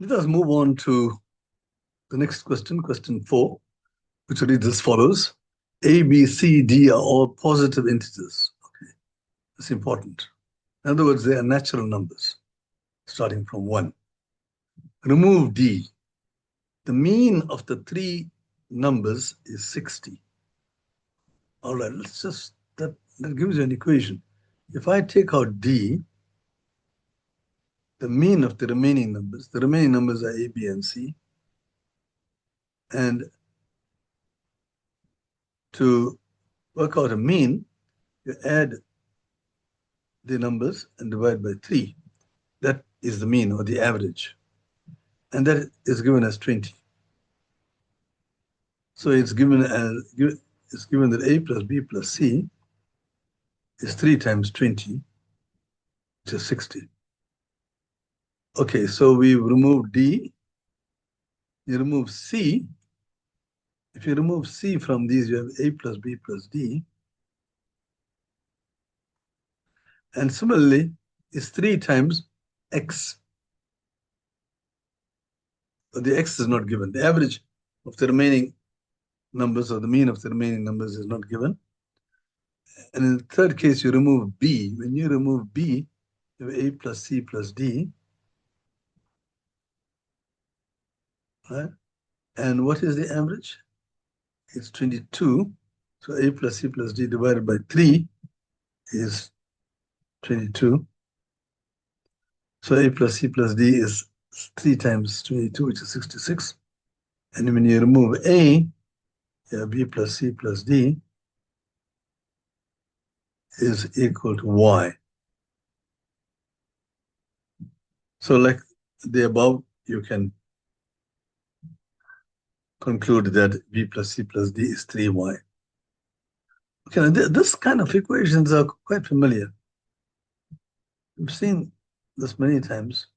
Let us move on to the next question, question 4, which reads as follows. A, B, C, D are all positive integers. Okay, that's important. In other words, they are natural numbers, starting from 1. Remove D. The mean of the three numbers is 60. All right, let's just, that gives you an equation. If I take out D, the mean of the remaining numbers are A, B, and C. And to work out a mean, you add the numbers and divide by 3. That is the mean or the average. And that is given as 20. So it's given that A plus B plus C is 3 times 20, which is 60. Okay, so we remove D, you remove C. If you remove C from these, you have A plus B plus D. And similarly, it's 3 times X. But the X is not given. The average of the remaining numbers or the mean of the remaining numbers is not given. And in the third case, you remove B. When you remove B, you have A plus C plus D. Right? And what is the average? It's 22. So A plus C plus D divided by 3 is 22. So A plus C plus D is 3 times 22, which is 66. And when you remove A, you have B plus C plus D is equal to Y. So like the above, you can conclude that B plus C plus D is 3Y. Okay, now this kind of equations are quite familiar. We've seen this many times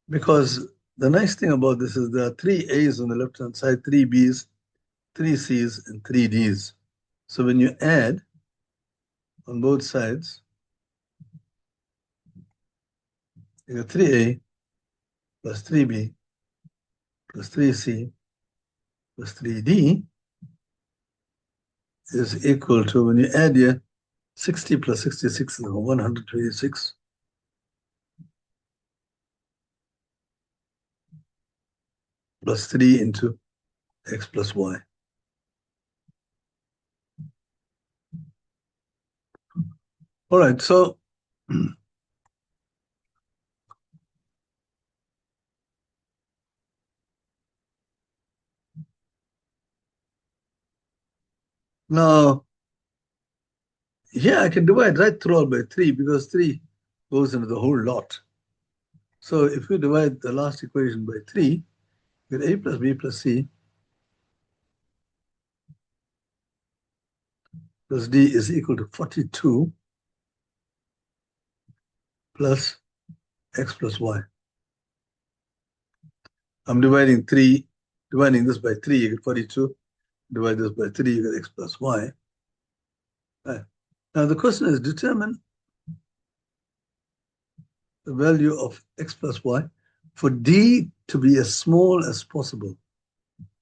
because the nice thing about this is there are 3 A's on the left-hand side, 3 B's, 3 C's, and 3 D's. So when you add on both sides, you get 3A plus 3B plus 3C plus 3D is equal to, when you add here, 60 plus 66 is 126. Plus 3 into X plus Y. All right, so now here I can divide right through all by 3 because 3 goes into the whole lot. So if we divide the last equation by 3, we get A plus B plus C plus D is equal to 42 plus X plus Y. I'm dividing this by 3, you get 42. Divide this by 3, you get X plus Y. Right. Now the question is, determine the value of X plus Y for D to be as small as possible.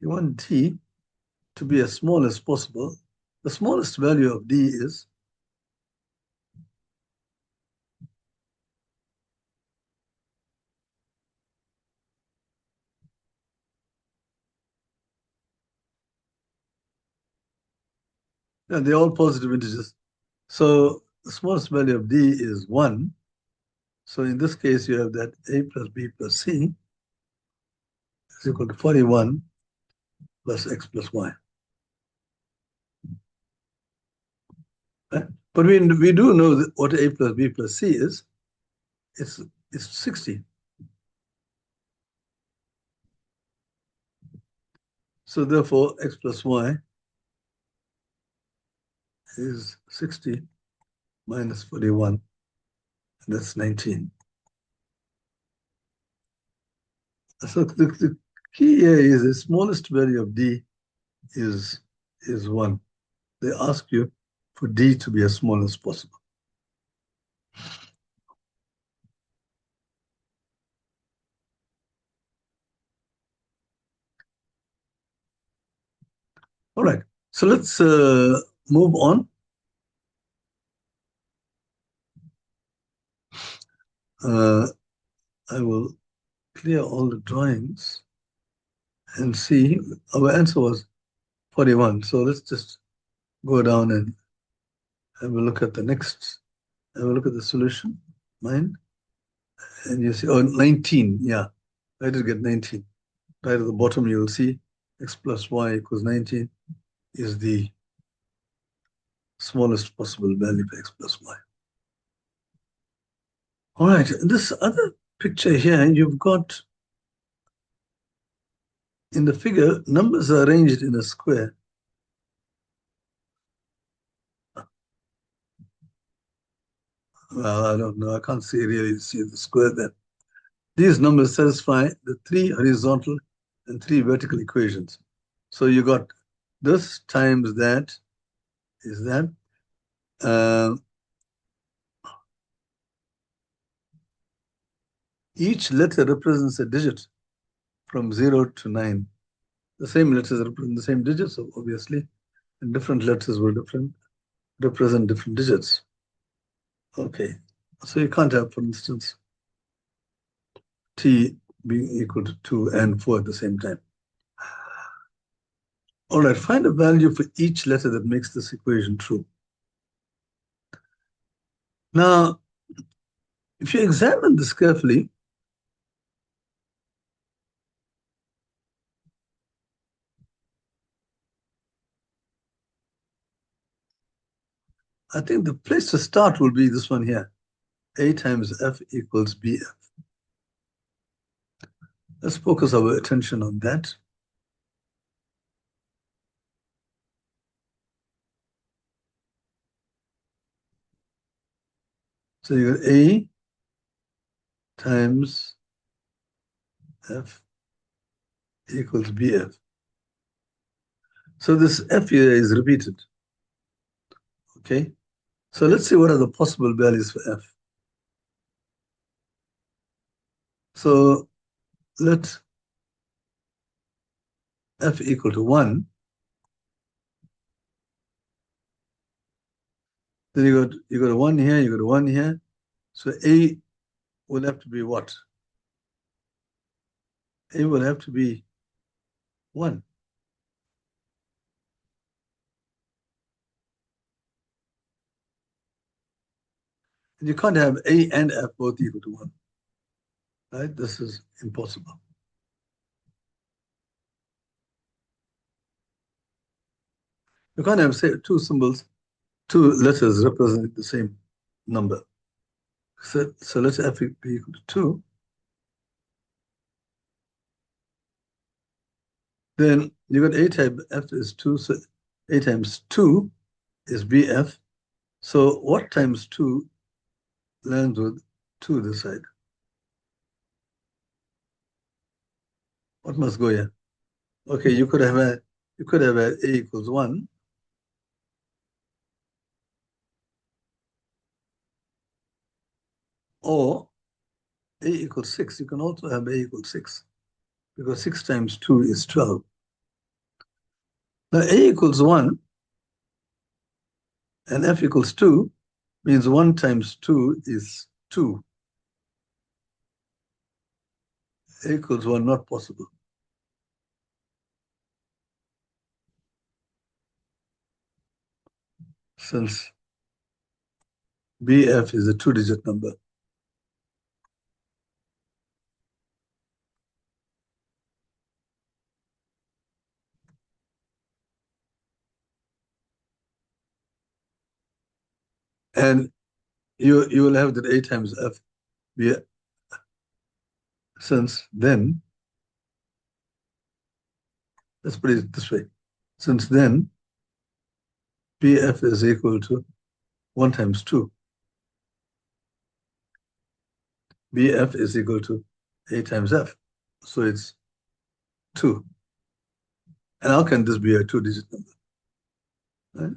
You want D to be as small as possible. The smallest value of D is and they're all positive integers. So the smallest value of D is 1. So in this case, you have that A plus B plus C is equal to 41 plus X plus Y. Right? But we do know that what A plus B plus C is. It's 60. So therefore, X plus Y is 60 minus 41, and that's 19. So the key here is the smallest value of D is 1. They ask you for D to be as small as possible. All right. So let's move on. I will clear all the drawings and see. Our answer was 41. So let's just go down and have a look at the next. Have a look at the solution, mine. And you see, oh, 19. Yeah, I did get 19. Right at the bottom, you will see x plus y equals 19 is the smallest possible value for x plus y. All right, this other picture here, you've got in the figure, numbers are arranged in a square. Well, I don't know. I can't really see the square there. These numbers satisfy the 3 horizontal and 3 vertical equations. So you got this times that is that. Each letter represents a digit from 0 to 9. The same letters represent the same digits, obviously, and different letters will represent different digits. Okay, so you can't have, for instance, t being equal to 2 and 4 at the same time. All right, find a value for each letter that makes this equation true. Now, if you examine this carefully, I think the place to start will be this one here. A times F equals BF. Let's focus our attention on that. So you got A times F equals BF. So this F here is repeated. Okay. So let's see what are the possible values for F. So let F equal to 1. Then you got a 1 here, you got a 1 here. So A will have to be what? A will have to be 1. And you can't have A and F both equal to 1. Right? This is impossible. You can't have, say, two symbols, two letters representing the same number. So let F be equal to 2. Then you got A times F is 2, so A times 2 is BF. So what times 2 lands with 2 this side? What must go here? Okay, you could have a A equals 1. Or A equals 6. You can also have A equals 6 because 6 times 2 is 12. Now A equals 1 and F equals 2 means 1 times 2 is 2. A equals 1, not possible. Since BF is a 2-digit number. And you will have that A times F be, since then, let's put it this way. Since then, BF is equal to 1 times 2. BF is equal to A times F. So it's 2. And how can this be a 2-digit number? Right?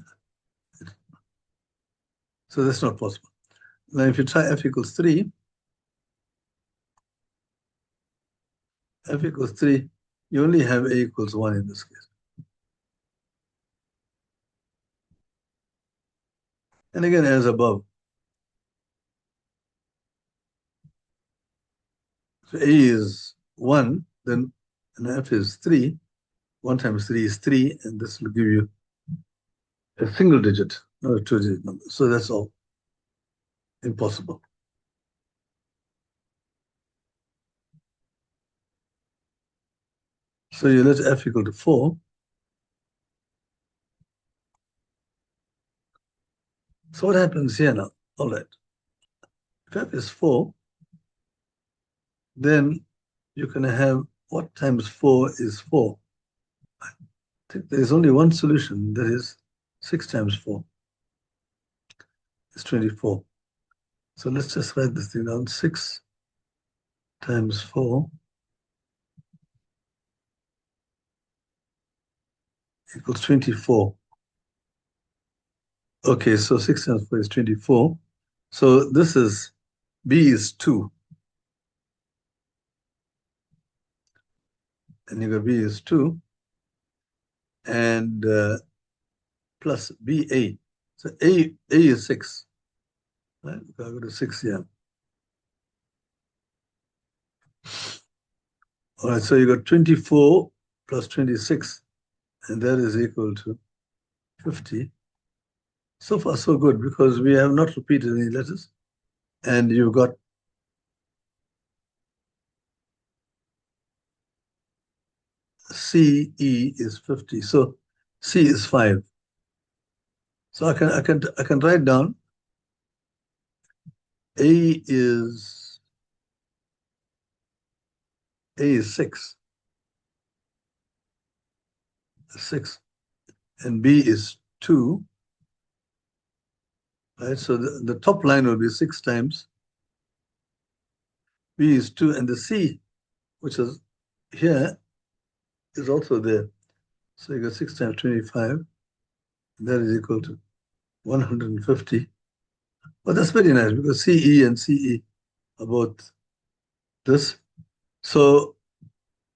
So that's not possible. Now, if you try F equals 3, F equals 3, you only have A equals 1 in this case. And again, as above. So A is 1, then and F is 3. 1 times 3 is 3, and this will give you a single digit, not a two-digit number. So that's all impossible. So you let F equal to 4. So what happens here now? All right. If F is 4, then you can have what times 4 is 4. I think there is only one solution, that is 6 times 4 is 24. So let's just write this thing down. 6 times 4 equals 24. Okay, so 6 times 4 is 24. So this is, B is 2. And you got B is 2. And plus BA. So A is 6. Right? I go to 6 here. All right, so you got 24 plus 26, and that is equal to 50. So far, so good, because we have not repeated any letters. And you've got CE is 50. So C is 5. So I can write down A is 6. 6. And B is 2. Right? So the top line will be 6 times. B is 2, and the C, which is here, is also there. So you got 6 times 25. That is equal to 150. But that's very nice, because CE and CE are both this. So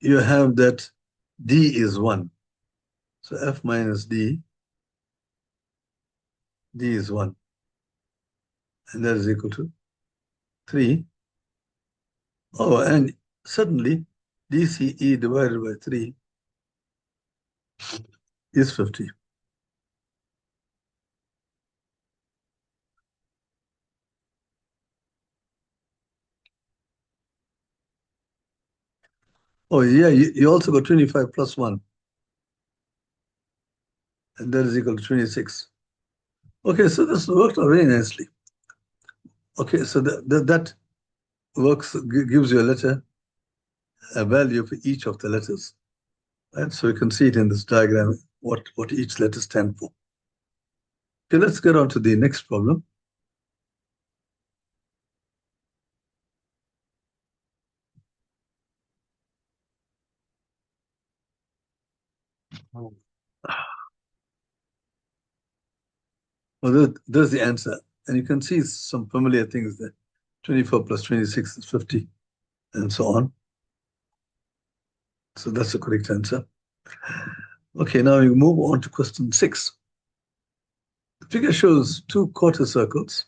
you have that D is 1. So F minus D is 1. And that is equal to 3. Oh, and suddenly DCE divided by 3 is 50. Oh, yeah, you also got 25 plus 1. And that is equal to 26. Okay, so this worked out very nicely. Okay, so that works, gives you a letter, a value for each of the letters. Right? So you can see it in this diagram, what each letter stands for. Okay, let's get on to the next problem. Well, there's the answer. And you can see some familiar things there. 24 plus 26 is 50, and so on. So that's the correct answer. Okay, now you move on to question 6. The figure shows 2 quarter circles.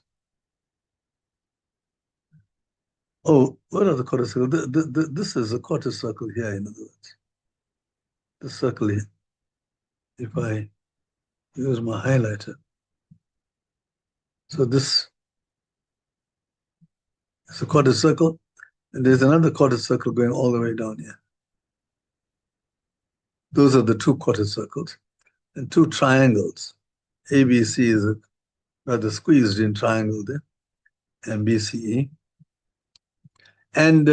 Oh, what are the quarter circles? This is a quarter circle here, in other words. This circle here. If I use my highlighter. So this is a quarter circle, and there's another quarter circle going all the way down here. Those are the 2 quarter circles. And 2 triangles. ABC is a rather squeezed in triangle there, and BCE. And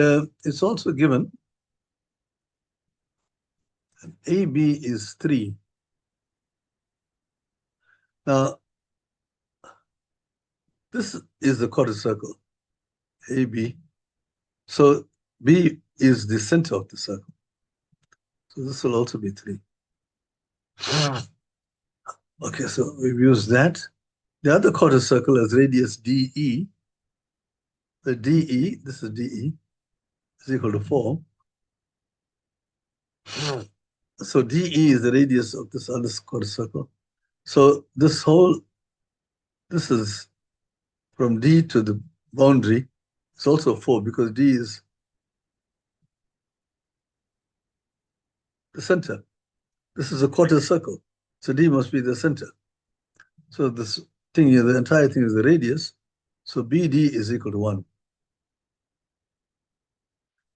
it's also given AB is 3. Now, this is the quarter circle, AB. So B is the center of the circle. So this will also be 3. Okay, so we've used that. The other quarter circle has radius DE. The DE, this is DE, is equal to 4. So DE is the radius of this other quarter circle. So this whole This is from D to the boundary. It's also 4 because D is the center. This is a quarter circle. So D must be the center. So this thing here, the entire thing is the radius. So BD is equal to 1.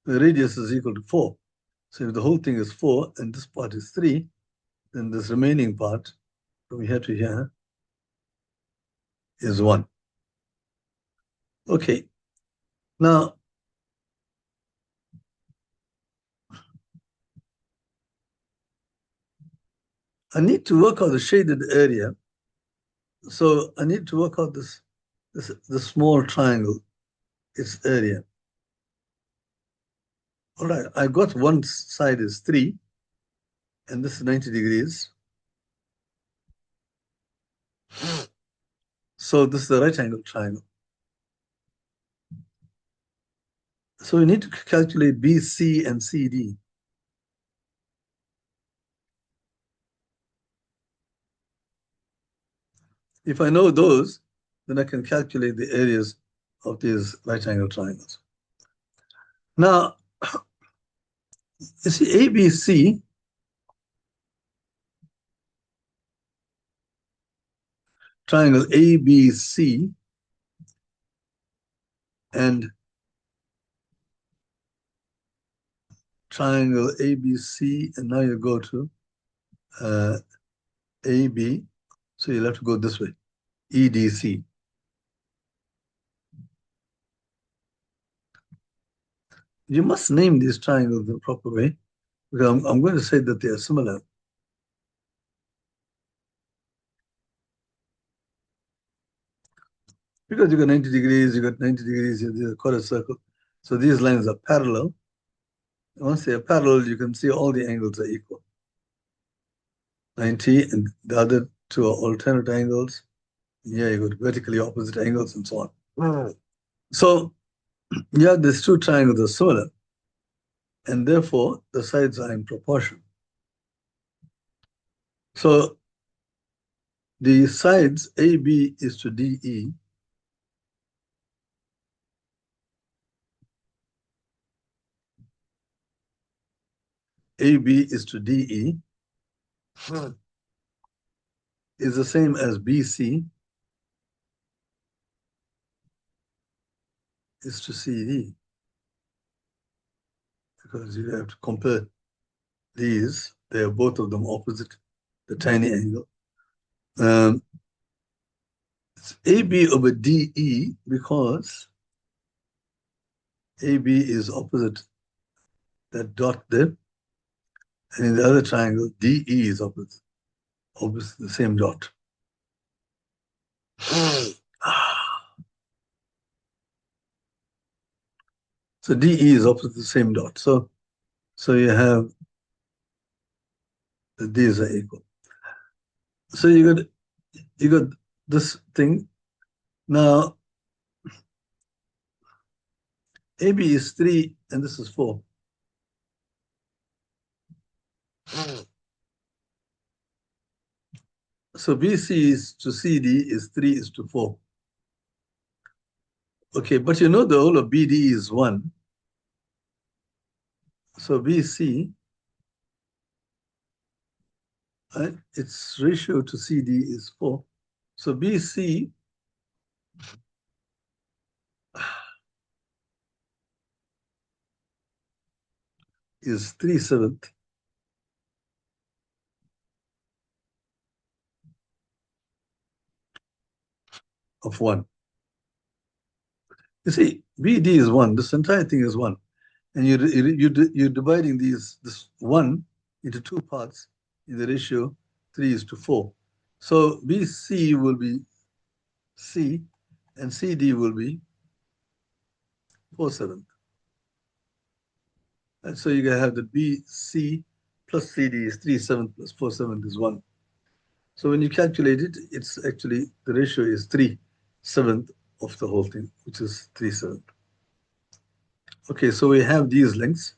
The radius is equal to 4. So if the whole thing is 4 and this part is 3, then this remaining part from here to here is 1. Okay. Now, I need to work out the shaded area. So I need to work out this small triangle, its area. All right, I got one side is 3, and this is 90 degrees. So this is the right angle triangle. So we need to calculate BC and CD. If I know those, then I can calculate the areas of these right angle triangles. Now, you see ABC, triangle ABC, and triangle ABC, and now you go to AB, so you'll have to go this way, EDC. You must name these triangles the proper way, because I'm going to say that they are similar. Because you got 90 degrees, you got 90 degrees, you have a quarter circle. So these lines are parallel. And once they are parallel, you can see all the angles are equal. 90, and the other two are alternate angles. Yeah, you got vertically opposite angles and so on. So yeah, these two triangles are similar, and therefore the sides are in proportion. So the sides AB is to DE. AB is to DE is the same as BC is to CD, because you have to compare these. They are both of them opposite the tiny angle. It's AB over DE because AB is opposite that dot there, and in the other triangle, DE is opposite the same dot. So DE is opposite the same dot. So you have that these are equal. So you got this thing. Now AB is 3 and this is 4. So BC is to CD is 3 is to 4. Okay, but you know the whole of BD is 1. So BC, right, its ratio to CD is 4. So BC is 3/7 of 1. You see, BD is 1. This entire thing is 1. And you're dividing this 1 into 2 parts in the ratio 3 is to 4. So BC will be C and CD will be 4/7. And so you're going to have the BC plus CD is 3/7 plus 4/7 is 1. So when you calculate it, it's actually the ratio is 3/7 of the whole thing, which is 3/7. Okay, so we have these lengths.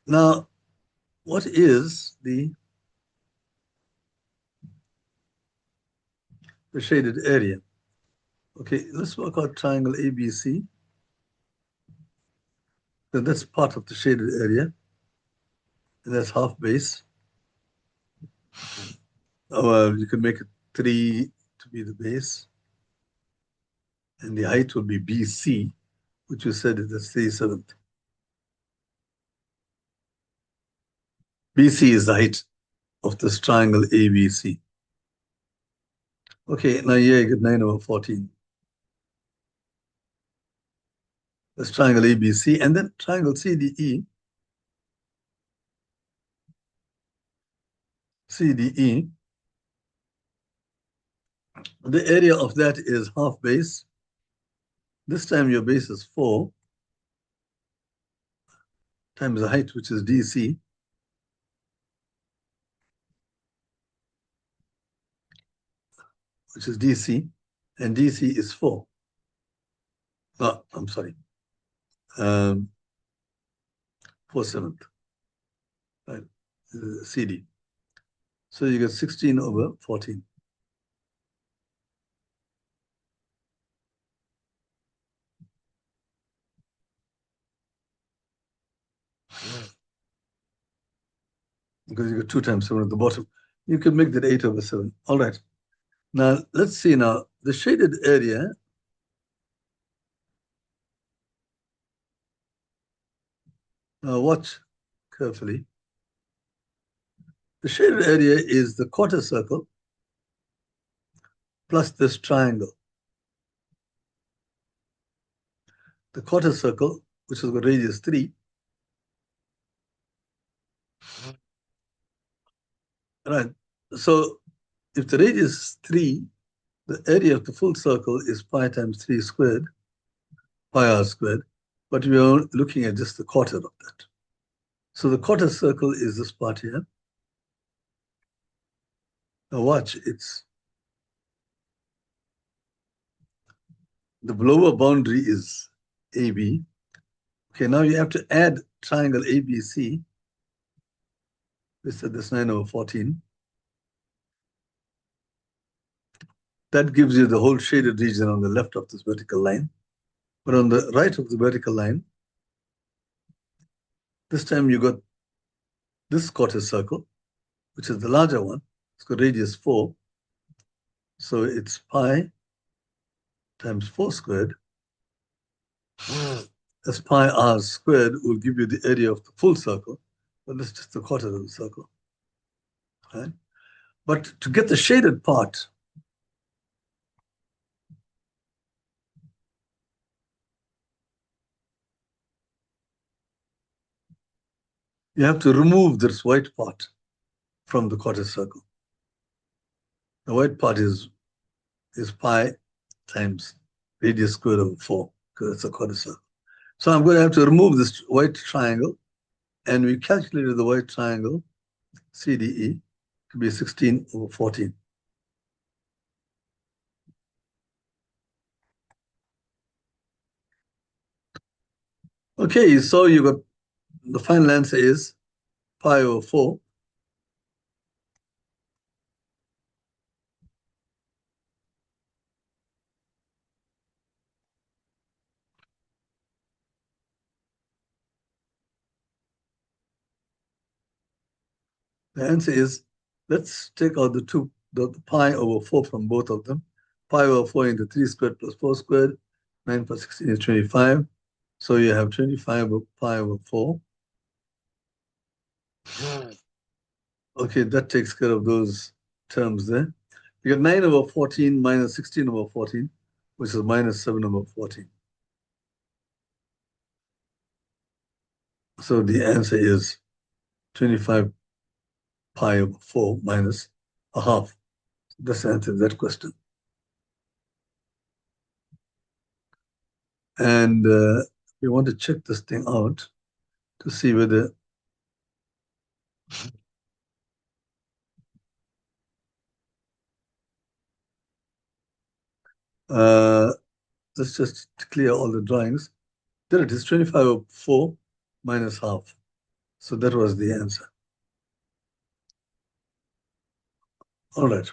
Now, what is the the shaded area. Okay, let's work out triangle ABC. Then that's part of the shaded area. And that's half base. Well, you can make it 3 to be the base. And the height will be BC, which you said is the 3/7. BC is the height of this triangle ABC. Okay, now here you get 9/14. That's triangle ABC, and then triangle CDE. CDE, the area of that is half base. This time your base is 4 times the height, which is DC. Which is DC, and DC is 4. Oh, I'm sorry. 4/7. Right, CD. So you get 16/14. Because you got 2 times 7 at the bottom. You can make that 8/7. All right. Now, let's see now. The shaded area, now watch carefully. The shaded area is the quarter circle plus this triangle. The quarter circle, which has got radius 3. Right. So if the radius is 3, the area of the full circle is pi times 3 squared, pi r squared, but we are looking at just the quarter of that. So the quarter circle is this part here. Now watch, it's the lower boundary is AB. Okay, now you have to add triangle ABC. This is this 9/14. That gives you the whole shaded region on the left of this vertical line. But on the right of the vertical line, this time you got this quarter circle, which is the larger one. It's got radius 4. So it's pi times 4 squared. As pi r squared will give you the area of the full circle, but that's just the quarter of the circle. Right? But to get the shaded part, you have to remove this white part from the quarter circle. The white part is pi times radius squared over 4, because it's a quarter circle. So I'm going to have to remove this white triangle, and we calculated the white triangle, CDE, to be 16/14. Okay, so you got the final answer is pi/4. The answer is, let's take out the pi/4 from both of them. Pi/4 into 3 squared plus 4 squared. 9 plus 16 is 25. So you have 25 pi/4. Okay, that takes care of those terms there. You get 9/14 minus 16/14, which is minus 7/14. So the answer is 25 pi/4 minus a half. That's the answer to that question. And we want to check this thing out to see whether let's just clear all the drawings. There it is, 25/4 minus half. So that was the answer. All right.